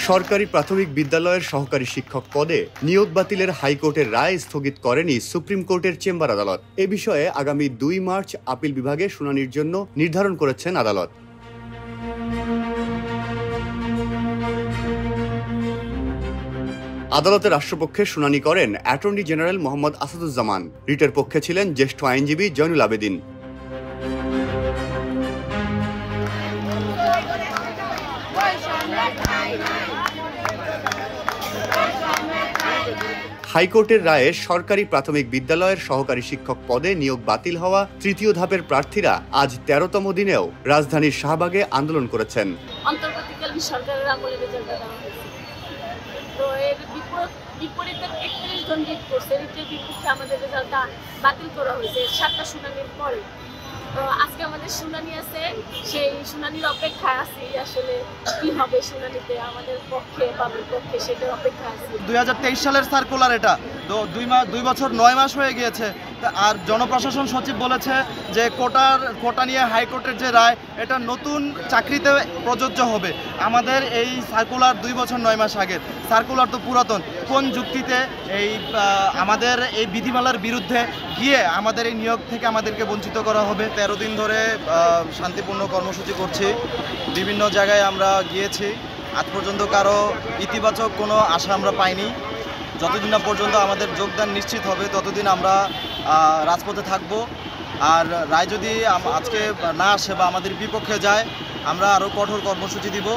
সরকারি প্রাথমিক বিদ্যালয়ের সহকারী শিক্ষক পদে নিয়োগ বাতিলের হাইকোর্টের রায় স্থগিত করেনি সুপ্রিম কোর্টের চেম্বার আদালত। এ বিষয়ে আগামী ২ মার্চ আপিল বিভাগে শুনানির জন্য নির্ধারণ করেছেন আদালত। আদালতের রাষ্ট্রপক্ষে শুনানি করেন অ্যাটর্নি জেনারেল মোহাম্মদ আসাদুজ্জামান। রিটের পক্ষে ছিলেন জ্যেষ্ঠ আইনজীবী জয়নুল আবেদিন। হাইকোর্টের রায়ে সরকারি প্রাথমিক বিদ্যালয়ের সহকারী শিক্ষক পদে নিয়োগ বাতিল হওয়া তৃতীয় ধাপের প্রার্থীরা আজ ১৩তম দিনেও রাজধানীর শাহবাগে আন্দোলন করেছেন। অন্তর্বর্তীকালীন সরকারের আমলে রেজাল্টটা দেওয়া হয়েছে, তো এর বিপরীতে ৩১ জন রিট করছে। রিটের বিপক্ষে আমাদের রেজাল্টটা বাতিল করা হয়েছে ৭টা শুনানির পরে। তো আজকে আমাদের শুনানি আছে, সেই শুনানির অপেক্ষায় আছি। আসলে কি হবে শুনানিতে, আমাদের পক্ষে বা বিপক্ষে, সেটার অপেক্ষা আছে। ২০২৩ সালের সার্কুলার, এটা তো ২ বছর ৯ মাস হয়ে গিয়েছে। আর জনপ্রশাসন সচিব বলেছে যে কোটা নিয়ে হাইকোর্টের যে রায়, এটা নতুন চাকরিতে প্রযোজ্য হবে। আমাদের এই সার্কুলার ২ বছর ৯ মাস আগের সার্কুলার তো পুরাতন। কোন যুক্তিতে আমাদের এই বিধিমালার বিরুদ্ধে গিয়ে আমাদের এই নিয়োগ থেকে আমাদেরকে বঞ্চিত করা হবে? ১৩ দিন ধরে শান্তিপূর্ণ কর্মসূচি করছি, বিভিন্ন জায়গায় আমরা গিয়েছি। আজ পর্যন্ত কারো ইতিবাচক কোনো আশা আমরা পাইনি। যতদিন না পর্যন্ত আমাদের যোগদান নিশ্চিত হবে ততদিন আমরা রাজপথে থাকব। আর রায় যদি আজকে না আসে বা আমাদের বিপক্ষে যায়, আমরা আরও কঠোর কর্মসূচি দিব।